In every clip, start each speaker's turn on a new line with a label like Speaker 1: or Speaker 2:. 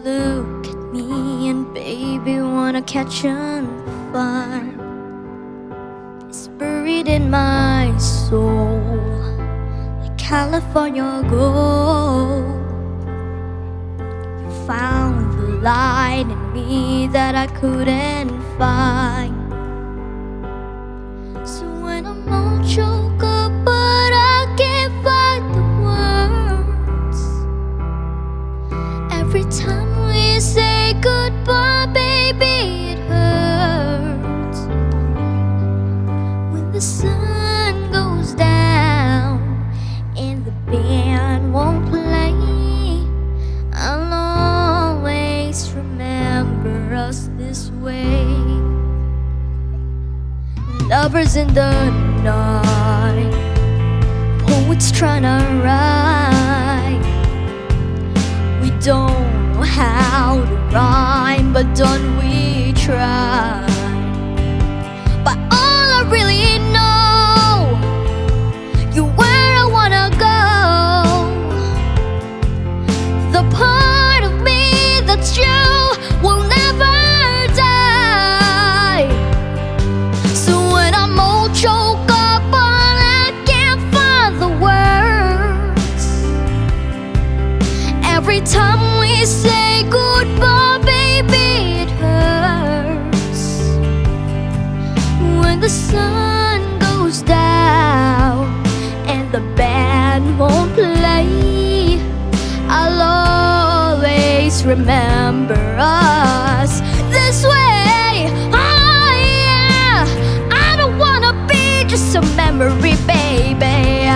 Speaker 1: look at me and baby wanna catch on fire. It's buried in my soul like California gold. You found the light in me that I couldn't find. So when I'm all choked up but I can't find the words, every time we say goodbye, baby, it hurts. When the sun goes down and the band won't play, I'll always remember us this way. Lovers in the night, poets trying to write. We don't know how to rhyme, but don't we try? But all I really know, you're where I wanna go. The part of me that's you will never die. So when I'm all choked up but I can't find the words, every time we say goodbye, baby, it hurts. When the sun goes down and the band won't play, I'll always remember us this way. Oh yeah, I don't wanna be just a memory, baby.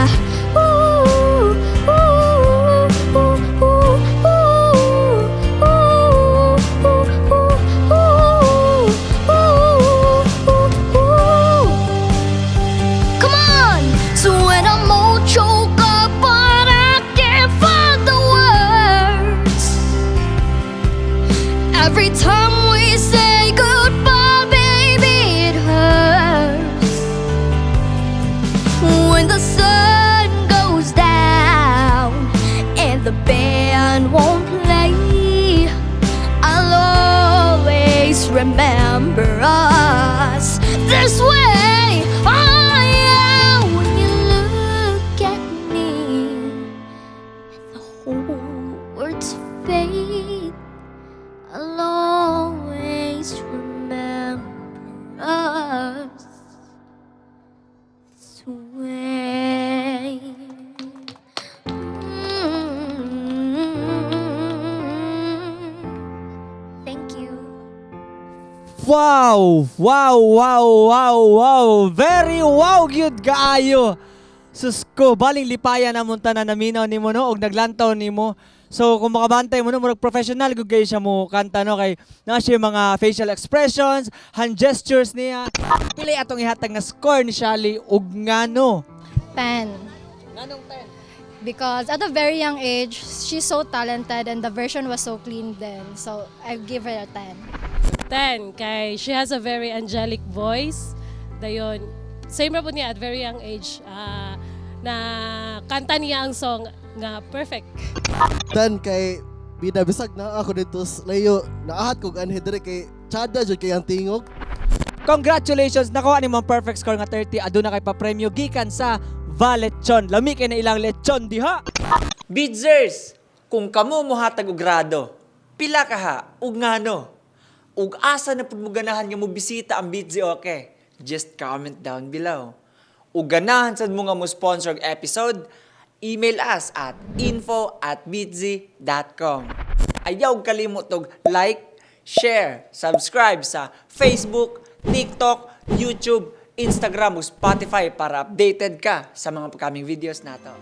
Speaker 1: Ooh, ooh, ooh, ooh, ooh, ooh, ooh. Come on! So when I'm all choked up but I can't find the words, every time we say goodbye, baby, it hurts. When the sun goes down and the band won't play, I'll always remember us this way. Oh yeah, when you look at me and the whole world's fade, I'll always remember us this way. Thank you.
Speaker 2: Wow! Wow, wow, wow, wow! Very wow gyud kaayo. Sus ko, baling lipaya na munta na naminaw nimo no og naglantaw nimo. So kung makabantay mo no murag professional gud kayo siya mo kanta no kay naa siya mga facial expressions, hand gestures niya. Pili atong ihatag nga score ni Shally ug ngano?
Speaker 3: 10.
Speaker 2: Nganong 10?
Speaker 3: Because at a very young age, she's so talented and the version was so clean then. So I give her a 10.
Speaker 4: 10 kay she has a very angelic voice. Dayon, same ra po niya at very young age na kanta niya ang song nga perfect.
Speaker 5: 10 kay binabisag na ako dito sa layo. Naahat kog anhi dire kay Chada jud kay ang tingog.
Speaker 2: Congratulations! Nakuha ni mo ang perfect score nga 30. Aduna kay pa-premyo gikan sa Valechon. Lami kay na ilang lechon diha. Beetzers! Kung kamo mohatag og grado, pila ka ha ug ngano? Ug asa na pud mo ganahan nga mo bisita ang BeetzeeOke? Just comment down below. Ug ganahan sad mo nga mo sponsor og episode, email us at info@beetzee.com. Ayaw kalimot og like, share, subscribe sa Facebook, TikTok, YouTube, Instagram ug Spotify para updated ka sa mga upcoming videos nato.